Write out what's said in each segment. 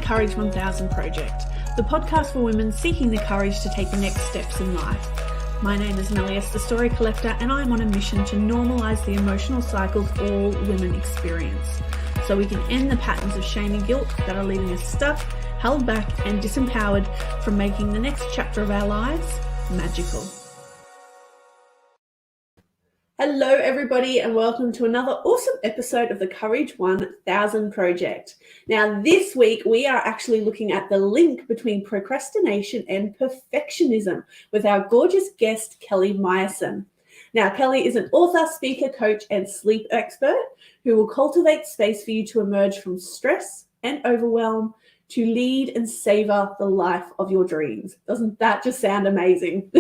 Courage 1000 Project, the podcast for women seeking the courage to take the next steps in life. My name is MellyS The Story Collector, and I am on a mission to normalise the emotional cycles all women experience, so we can end the patterns of shame and guilt that are leaving us stuck, held back and disempowered from making the next chapter of our lives magical. Hello everybody, and welcome to another awesome episode of the Courage 1000 Project. Now this week we are actually looking at the link between procrastination and perfectionism with our gorgeous guest Kelly Myerson. Now Kelly is an author, speaker, coach and sleep expert who will cultivate space for you to emerge from stress and overwhelm to lead and savor the life of your dreams. Doesn't that just sound amazing?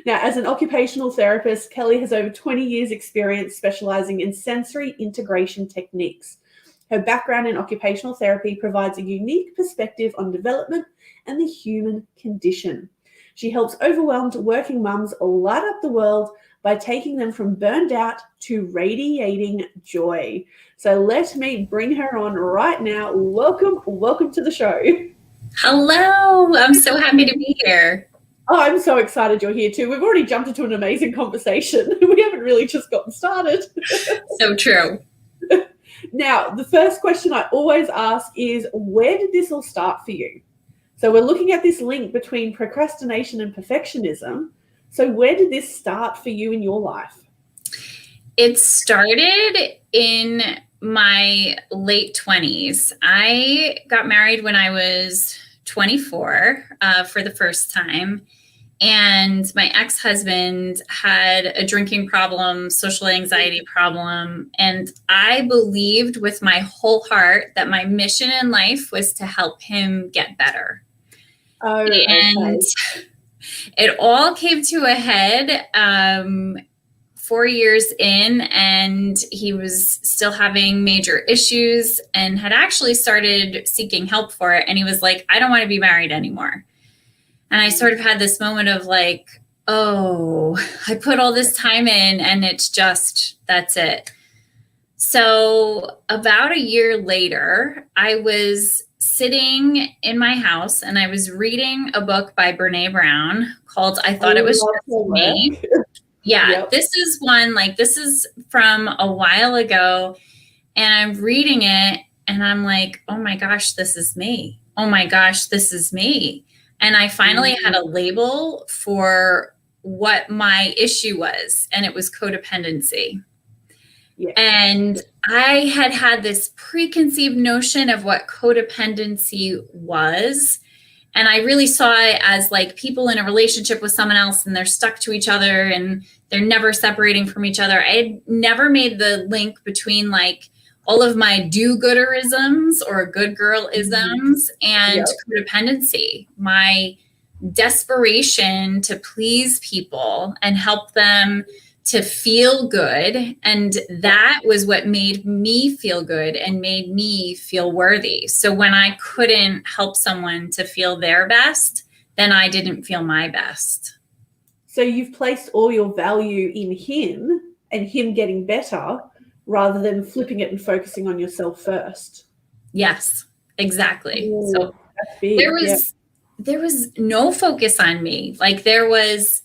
Now, as an occupational therapist, Kelly has over 20 years experience specializing in sensory integration techniques. Her background in occupational therapy provides a unique perspective on development and the human condition. She helps overwhelmed working mums light up the world by taking them from burned out to radiating joy. So let me bring her on right now. Welcome to the show. Hello, I'm so happy to be here. Oh, I'm so excited you're here too. We've already jumped into an amazing conversation. We haven't really just gotten started. So true. Now, the first question I always ask is, where did this all start for you? So we're looking at this link between procrastination and perfectionism. So where did this start for you in your life? It started in my late 20s. I got married when I was 24 for the first time. And my ex-husband had a drinking problem, social anxiety problem. And I believed with my whole heart that my mission in life was to help him get better. Oh, and okay. It all came to a head 4 years in, and he was still having major issues and had actually started seeking help for it. And he was like, I don't want to be married anymore. And I sort of had this moment of like, oh, I put all this time in and it's just, that's it. So about a year later, I was sitting in my house and I was reading a book by Brene Brown called I Thought It Was Just Me. Yeah, yep. This is from a while ago, and I'm reading it and I'm like, oh my gosh, this is me. Oh my gosh, this is me. And I finally had a label for what my issue was, and it was codependency. Yeah. And I had this preconceived notion of what codependency was. And I really saw it as like people in a relationship with someone else and they're stuck to each other and they're never separating from each other. I had never made the link between like all of my do-gooderisms or good girl-isms and codependency, my desperation to please people and help them to feel good. And that was what made me feel good and made me feel worthy. So when I couldn't help someone to feel their best, then I didn't feel my best. So you've placed all your value in him and him getting better rather than flipping it and focusing on yourself first. Yes, exactly. Ooh, so there was no focus on me. Like there was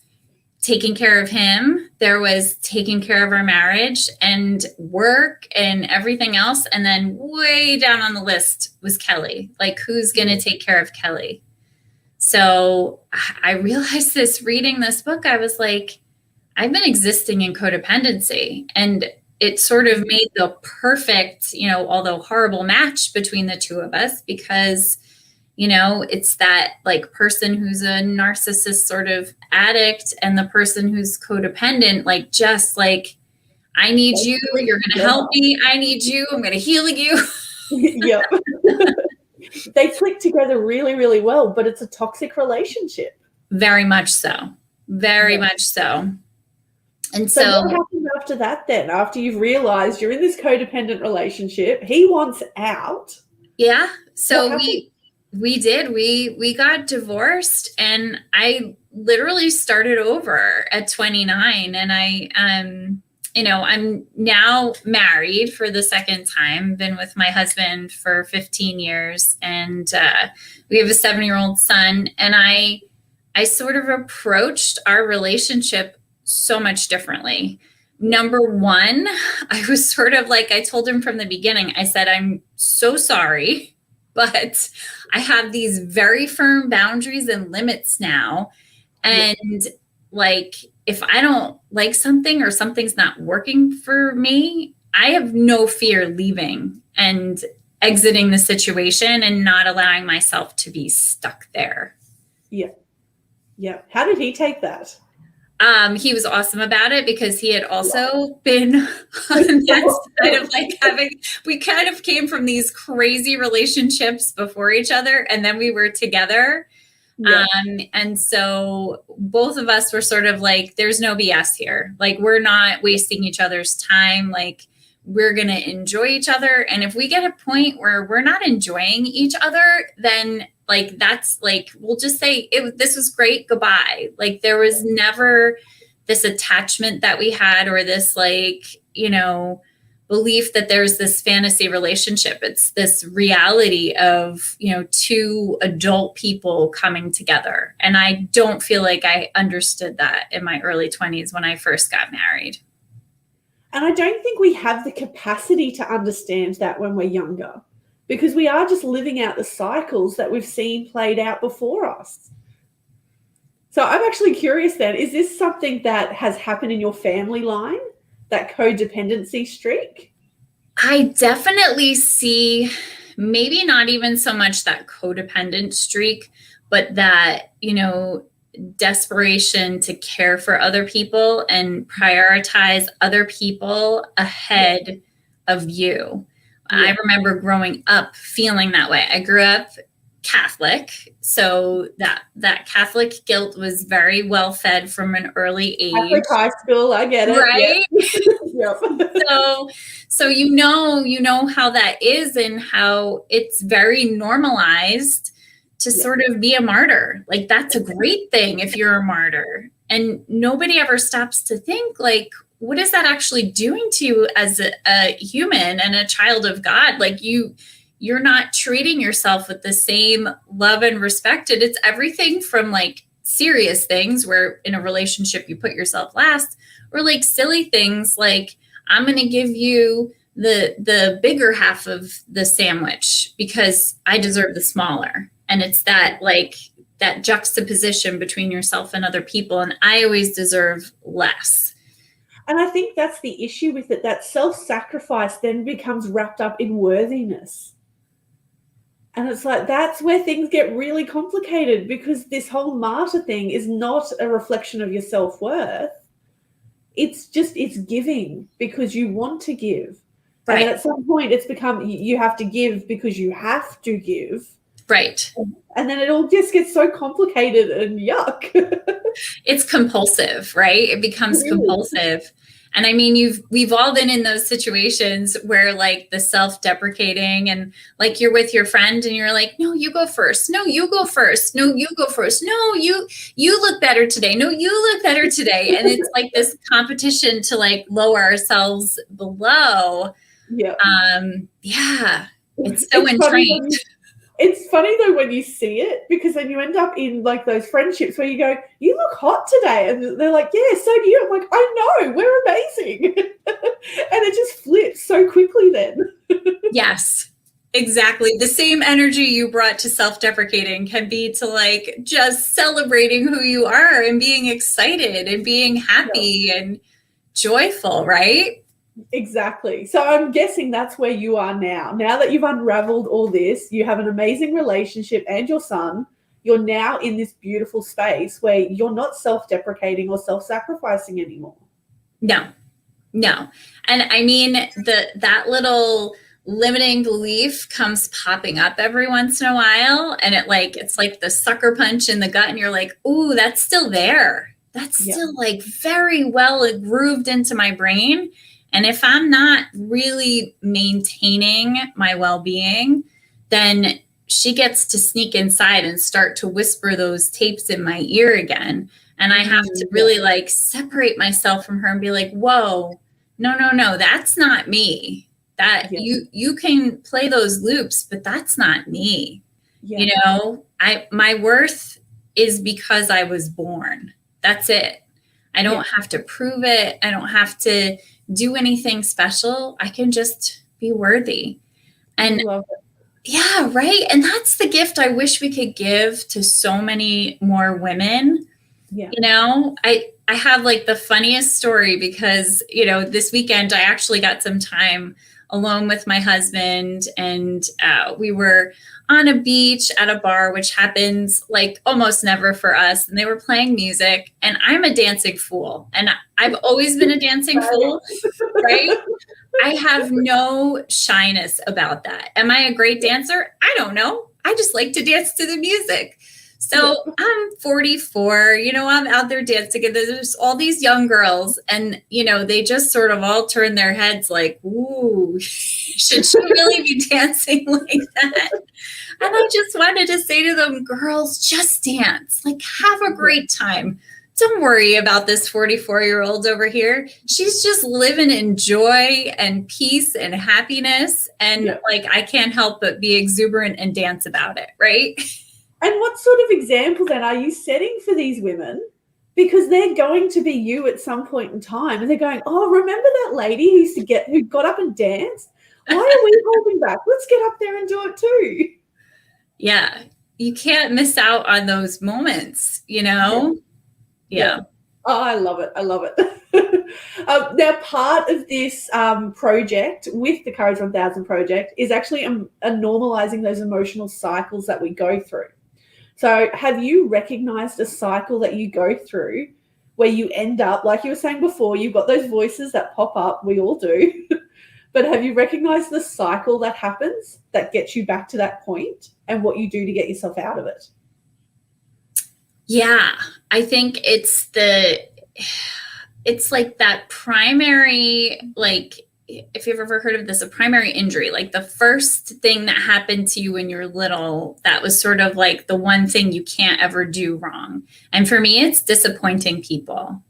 taking care of him, there was taking care of our marriage and work and everything else. And then way down on the list was Kelly. Like, who's going to take care of Kelly? So I realized this reading this book, I was like, I've been existing in codependency, and it sort of made the perfect, although horrible match between the two of us, because it's that like person who's a narcissist sort of addict and the person who's codependent, like just like, I need you, you're going to help me. I need you, I'm going to heal you. Yep. They click together really, really well, but it's a toxic relationship. Very much so. Very much so. And so what happens after that then? After you've realized you're in this codependent relationship, he wants out. Yeah. So we did. We got divorced, and I literally started over at 29, and I'm now married for the second time, been with my husband for 15 years, and we have a 7-year-old son. And I sort of approached our relationship so much differently. Number one, I was sort of like, I told him from the beginning, I said, I'm so sorry, but I have these very firm boundaries and limits now. And like, if I don't like something or something's not working for me, I have no fear leaving and exiting the situation and not allowing myself to be stuck there. Yeah. Yeah. How did he take that? He was awesome about it because he had also been on that side of like we kind of came from these crazy relationships before each other, and then we were together. Yeah. And so both of us were sort of like, there's no BS here. Like, we're not wasting each other's time. Like, we're going to enjoy each other. And if we get a point where we're not enjoying each other, then like, that's like, we'll just say this was great. Goodbye. Like, there was never this attachment that we had, or this like, belief that there's this fantasy relationship. It's this reality of, two adult people coming together. And I don't feel like I understood that in my early 20s when I first got married. And I don't think we have the capacity to understand that when we're younger, because we are just living out the cycles that we've seen played out before us. So I'm actually curious then, is this something that has happened in your family line? That codependency streak? I definitely see, maybe not even so much that codependent streak, but that, desperation to care for other people and prioritize other people ahead of you. Yeah. I remember growing up feeling that way. I grew up Catholic, so that Catholic guilt was very well fed from an early age. Catholic high school, I get it, right? Yep. So you know how that is, and how it's very normalized to sort of be a martyr. Like, that's a great thing if you're a martyr, and nobody ever stops to think, like, what is that actually doing to you as a human and a child of God? Like, you're not treating yourself with the same love and respect. And it's everything from like serious things where in a relationship you put yourself last, or like silly things like, I'm going to give you the bigger half of the sandwich because I deserve the smaller. And it's that like that juxtaposition between yourself and other people. And I always deserve less. And I think that's the issue with it, that self-sacrifice then becomes wrapped up in worthiness. And it's like, that's where things get really complicated, because this whole martyr thing is not a reflection of your self-worth. It's giving because you want to give. Right. And then at some point it's become, you have to give because you have to give. Right. And then it all just gets so complicated and yuck. It's compulsive, right? It becomes compulsive. And I mean, we've all been in those situations where like the self-deprecating, and like you're with your friend and you're like, no, you go first. No, you go first. No, you go first. No, you look better today. No, you look better today. And it's like this competition to like lower ourselves below. Yeah. It's so entrenched. It's funny though when you see it, because then you end up in like those friendships where you go, you look hot today. And they're like, yeah, so do you. I'm like, I know, we're amazing. And it just flips so quickly then. Yes, exactly. The same energy you brought to self-deprecating can be to like just celebrating who you are and being excited and being happy and joyful, right? Exactly. So I'm guessing that's where you are now. Now that you've unraveled all this, you have an amazing relationship and your son, you're now in this beautiful space where you're not self-deprecating or self-sacrificing anymore. No. And I mean, that little limiting belief comes popping up every once in a while, and it's like the sucker punch in the gut, and you're like, ooh, that's still there. That's still like very well grooved into my brain. And if I'm not really maintaining my well-being, then she gets to sneak inside and start to whisper those tapes in my ear again. And I have to really like separate myself from her and be like, whoa, no, that's not me. That Yeah. you can play those loops, but that's not me. Yeah. You know, my worth is because I was born. That's it. I don't have to prove it. I don't have to do anything special. I can just be worthy. And Love it. yeah, right. And that's the gift I wish we could give to so many more women. Yeah. You know, I have like the funniest story because, you know, this weekend I actually got some time alone with my husband, and we were on a beach at a bar, which happens like almost never for us. And they were playing music, and I'm a dancing fool, and I've always been a dancing fool, right? I have no shyness about that. Am I a great dancer? I don't know. I just like to dance to the music. So I'm 44, you know, I'm out there dancing, and there's all these young girls, and, you know, they just sort of all turn their heads like, ooh, should she really be dancing like that? And I just wanted to say to them, girls, just dance, like, have a great time. Don't worry about this 44-year-old over here. She's just living in joy and peace and happiness. And like, I can't help but be exuberant and dance about it, right? And what sort of example then are you setting for these women? Because they're going to be you at some point in time, and they're going, oh, remember that lady who got up and danced? Why are we holding back? Let's get up there and do it too. Yeah. You can't miss out on those moments, you know? Yeah. Oh, I love it. I love it. Now, part of this project with the Courage 1000 project is actually normalizing those emotional cycles that we go through. So have you recognized a cycle that you go through where you end up, like you were saying before, you've got those voices that pop up, we all do, but have you recognized the cycle that happens that gets you back to that point and what you do to get yourself out of it? Yeah, I think it's like that primary, like, if you've ever heard of this, a primary injury, like the first thing that happened to you when you're little, that was sort of like the one thing you can't ever do wrong. And for me, it's disappointing people.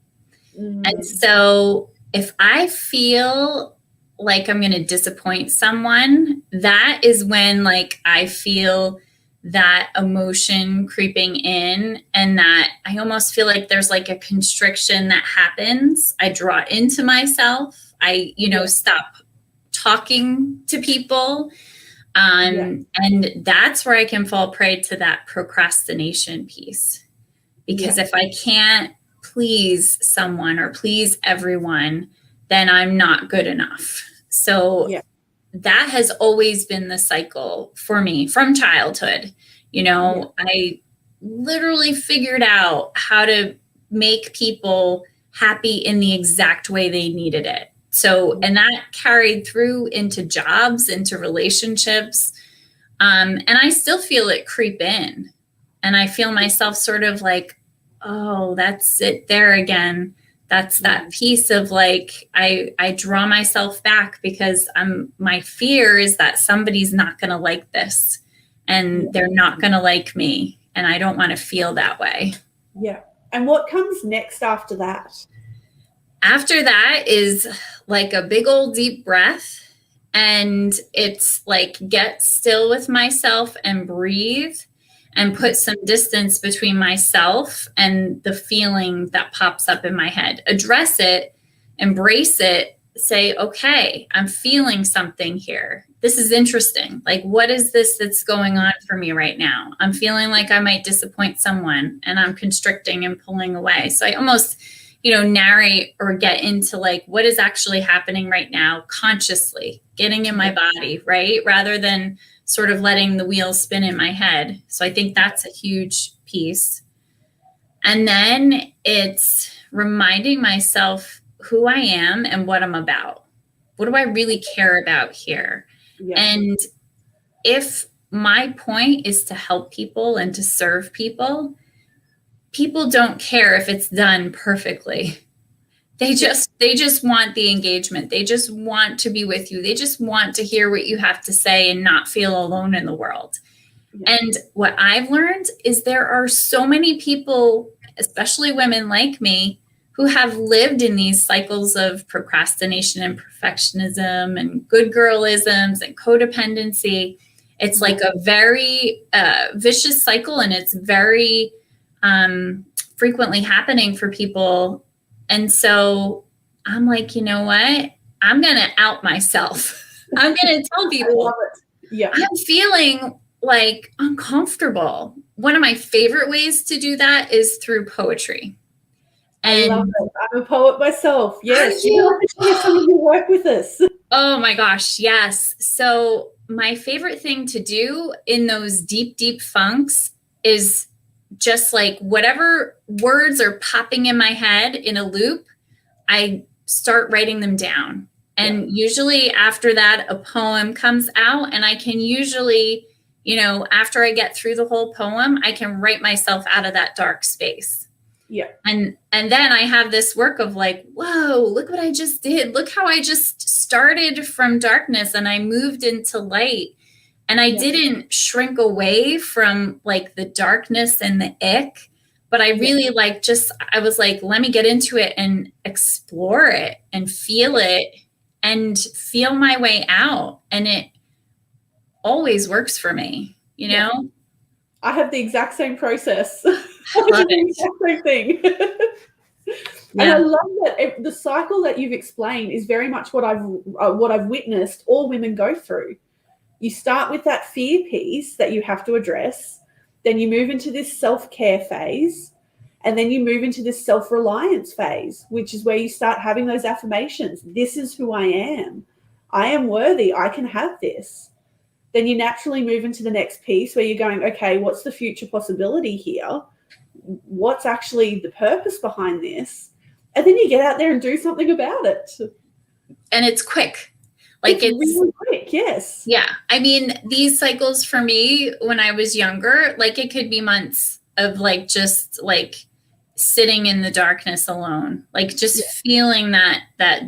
And so if I feel like I'm going to disappoint someone, that is when, like, I feel that emotion creeping in, and that I almost feel like there's like a constriction that happens. I draw into myself. I, you know, stop talking to people. And that's where I can fall prey to that procrastination piece. Because if I can't please someone or please everyone, then I'm not good enough. So that has always been the cycle for me from childhood. You know, I literally figured out how to make people happy in the exact way they needed it. So, and that carried through into jobs, into relationships. And I still feel it creep in. And I feel myself sort of like, oh, that's it there again. That's that piece of like, I draw myself back because my fear is that somebody's not going to like this, and they're not going to like me. And I don't want to feel that way. Yeah. And what comes next after that? After that is like a big old deep breath. And it's like, get still with myself and breathe and put some distance between myself and the feeling that pops up in my head. Address it, embrace it, say, okay, I'm feeling something here. This is interesting. Like, what is this that's going on for me right now? I'm feeling like I might disappoint someone, and I'm constricting and pulling away. So I almost, you know, narrate or get into like what is actually happening right now consciously, getting in my body, right? Rather than sort of letting the wheels spin in my head. So I think that's a huge piece. And then it's reminding myself who I am and what I'm about. What do I really care about here? And if my point is to help people and to serve people, people don't care if it's done perfectly. They just want the engagement. They just want to be with you. They just want to hear what you have to say and not feel alone in the world. And what I've learned is there are so many people, especially women like me, who have lived in these cycles of procrastination and perfectionism and good girlisms and codependency. It's like a very vicious cycle, and it's very frequently happening for people. And so I'm like, you know what? I'm going to out myself. I'm going to tell people, I love it. Yeah. I'm feeling like uncomfortable. One of my favorite ways to do that is through poetry. And I love it. I'm a poet myself. Yes. You have to share some of your work with us. Oh my gosh, yes. So my favorite thing to do in those deep, deep funks is just like whatever words are popping in my head in a loop, I start writing them down. And usually after that, a poem comes out, and I can usually, after I get through the whole poem, I can write myself out of that dark space. Yeah. And then I have this work of like, whoa, look what I just did. Look how I just started from darkness and I moved into light. And I didn't shrink away from like the darkness and the ick, but I really I was like, let me get into it and explore it and feel it and feel my way out. And it always works for me, I have the exact same process. I love it. The exact same thing. And I love that the cycle that you've explained is very much what I've witnessed all women go through. You start with that fear piece that you have to address, then you move into this self-care phase, and then you move into this self-reliance phase, which is where you start having those affirmations. This is who I am. I am worthy. I can have this. Then you naturally move into the next piece where you're going, okay, what's the future possibility here? What's actually the purpose behind this? And then you get out there and do something about it. And it's quick. Like it's really quick, yes. Yeah. I mean, these cycles for me when I was younger, like it could be months of like just like sitting in the darkness alone, like just feeling that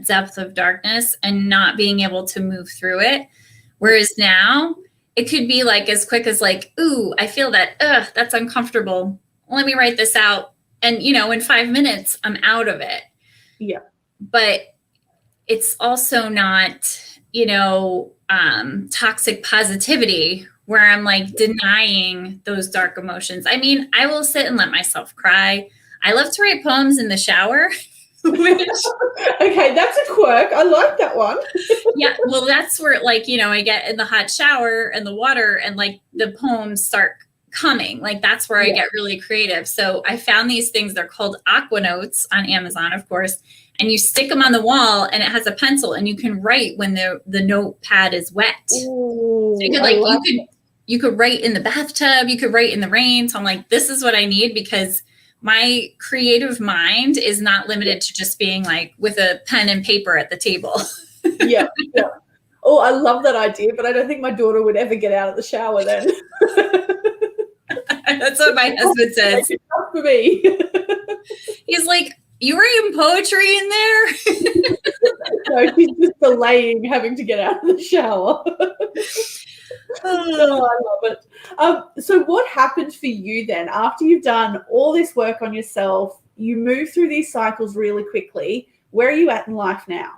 depth of darkness and not being able to move through it. Whereas now it could be like as quick as like, ooh, I feel that, that's uncomfortable. Let me write this out. And, in 5 minutes, I'm out of it. Yeah. But it's also not, toxic positivity where I'm like denying those dark emotions. I mean, I will sit and let myself cry. I love to write poems in the shower. Okay, that's a quirk. I like that one. Yeah, well, that's where I get in the hot shower and the water and like the poems start coming. Like that's where I get really creative. So I found these things. They're called aqua notes on Amazon, of course. And you stick them on the wall and it has a pencil and you can write when the notepad is wet. Ooh, so you could write in the bathtub, you could write in the rain. So I'm like, this is what I need because my creative mind is not limited to just being like with a pen and paper at the table. Yeah. Oh, I love that idea, but I don't think my daughter would ever get out of the shower then. That's what my husband says. It's tough for me. He's like, you writing poetry in there? No, she's just delaying having to get out of the shower. Oh, I love it. So what happened for you then after you've done all this work on yourself? You move through these cycles really quickly. Where are you at in life now?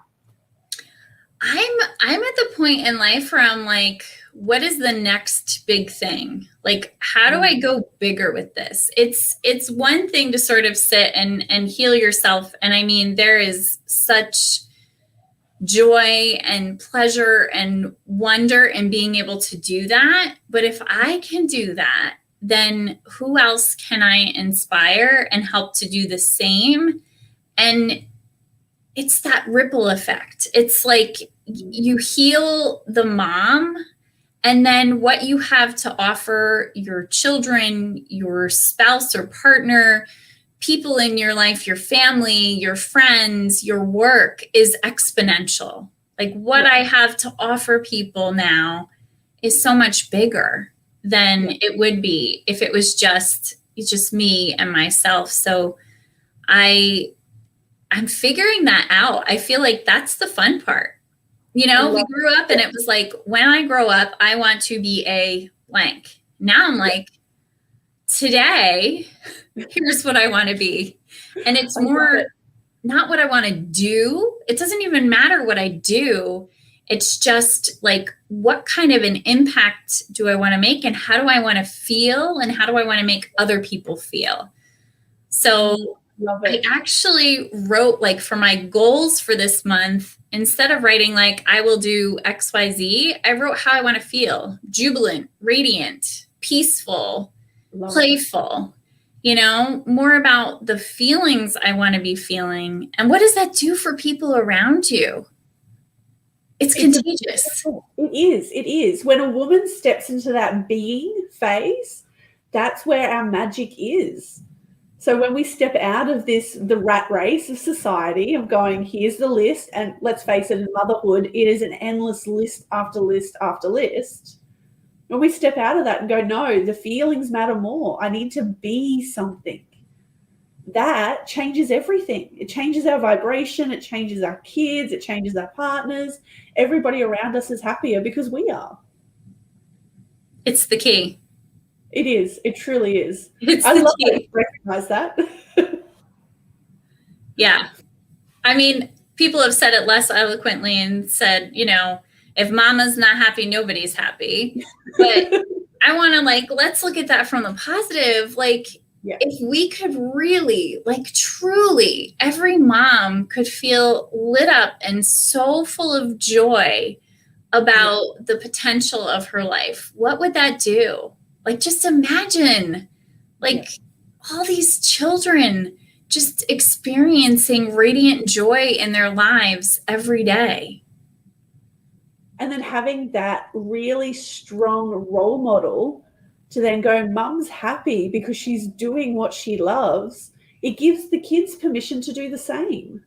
I'm at the point in life where I'm like, what is the next big thing? Like, how do I go bigger with this? It's one thing to sort of sit and heal yourself. And I mean, there is such joy and pleasure and wonder in being able to do that. But if I can do that, then who else can I inspire and help to do the same? And it's that ripple effect. It's like you heal the mom, and then what you have to offer your children, your spouse or partner, people in your life, your family, your friends, your work is exponential. Like what I have to offer people now is so much bigger than it would be if it was just me and myself. So I'm figuring that out. I feel like that's the fun part. We grew up and it was like, when I grow up, I want to be a blank. Now I'm like, today, here's what I want to be. And it's more not what I want to do. It doesn't even matter what I do. It's just like, what kind of an impact do I want to make, and how do I want to feel, and how do I want to make other people feel? So Love I it. actually wrote, like, for my goals for this month, instead of writing like I will do XYZ, I wrote how I want to feel: jubilant, radiant, peaceful, Love it. playful, more about the feelings I want to be feeling. And what does that do for people around you? It's contagious. It is. It is. When a woman steps into that being phase, that's where our magic is. So when we step out of the rat race of society of going, here's the list, and let's face it, in motherhood, it is an endless list after list after list. When we step out of that and go, no, the feelings matter more. I need to be something. That changes everything. It changes our vibration. It changes our kids. It changes our partners. Everybody around us is happier because we are. It's the key. It is. It truly is. It's I the love that key. you recognize that. Yeah. I mean, people have said it less eloquently and said, if mama's not happy, nobody's happy. But I want to, let's look at that from the positive. If we could really, truly, every mom could feel lit up and so full of joy about the potential of her life, what would that do? Just imagine, all these children just experiencing radiant joy in their lives every day. And then having that really strong role model to then go, mum's happy because she's doing what she loves. It gives the kids permission to do the same.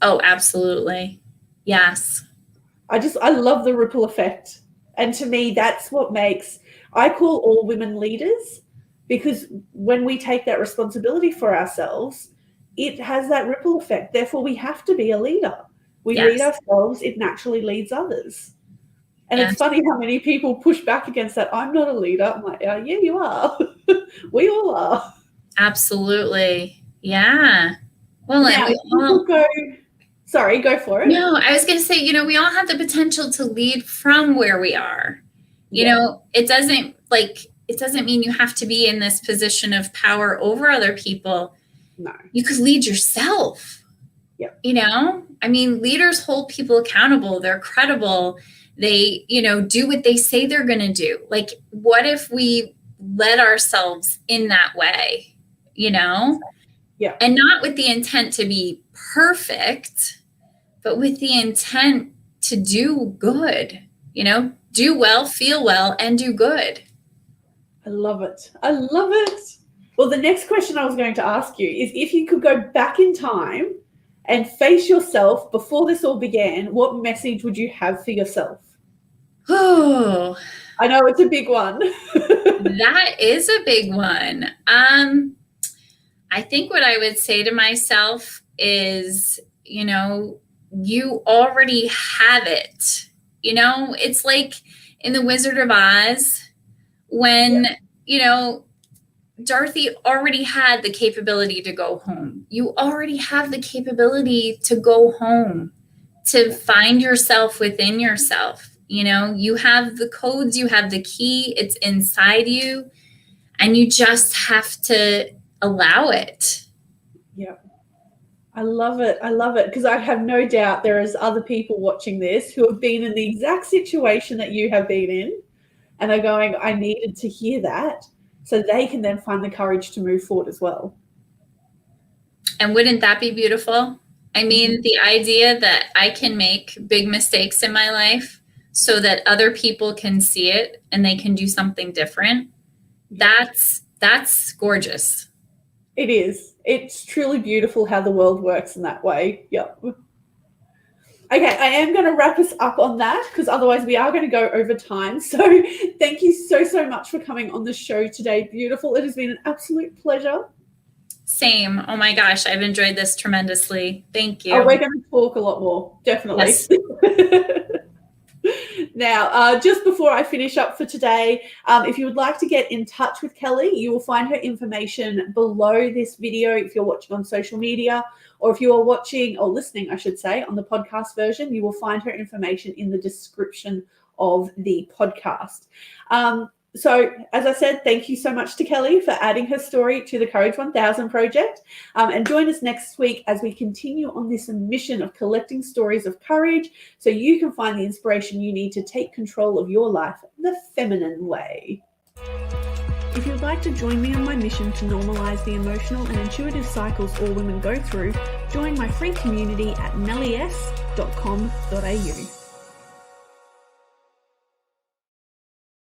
Oh, absolutely. Yes. I love the ripple effect. And to me, that's what I call all women leaders, because when we take that responsibility for ourselves, it has that ripple effect. Therefore, we have to be a leader. We lead ourselves, it naturally leads others. And it's funny how many people push back against that. I'm not a leader. I'm like, yeah, you are. We all are. Absolutely. Yeah. Well, now, go for it. No, I was going to say, we all have the potential to lead from where we are. It doesn't mean you have to be in this position of power over other people. No. You could lead yourself. Yeah. I mean, leaders hold people accountable. They're credible. They, do what they say they're going to do. What if we led ourselves in that way, Yeah. And not with the intent to be perfect, but with the intent to do good, do well, feel well, and do good. I love it. I love it. Well, the next question I was going to ask you is, if you could go back in time and face yourself before this all began, what message would you have for yourself? Oh, I know it's a big one. That is a big one. I think what I would say to myself is, you already have it. It's like in The Wizard of Oz when, Dorothy already had the capability to go home. You already have the capability to go home, to find yourself within yourself. You have the codes, you have the key, it's inside you, and you just have to allow it. Yeah. I love it. I love it, because I have no doubt there is other people watching this who have been in the exact situation that you have been in and are going, I needed to hear that, so they can then find the courage to move forward as well. And wouldn't that be beautiful? I mean, the idea that I can make big mistakes in my life so that other people can see it and they can do something different. That's gorgeous. It is. It's truly beautiful how the world works in that way. Yep. Okay, I am going to wrap us up on that, because otherwise we are going to go over time. So thank you so much for coming on the show today. Beautiful. It has been an absolute pleasure. Same. Oh my gosh, I've enjoyed this tremendously. Thank you. Oh, we're going to talk a lot more, definitely. Yes. Now, just before I finish up for today, if you would like to get in touch with Kelly, you will find her information below this video if you're watching on social media, or if you are watching or listening, I should say, on the podcast version, you will find her information in the description of the podcast. So, as I said, thank you so much to Kelly for adding her story to the Courage 1000 project. And join us next week as we continue on this mission of collecting stories of courage so you can find the inspiration you need to take control of your life the feminine way. If you'd like to join me on my mission to normalize the emotional and intuitive cycles all women go through, join my free community at mellys.com.au.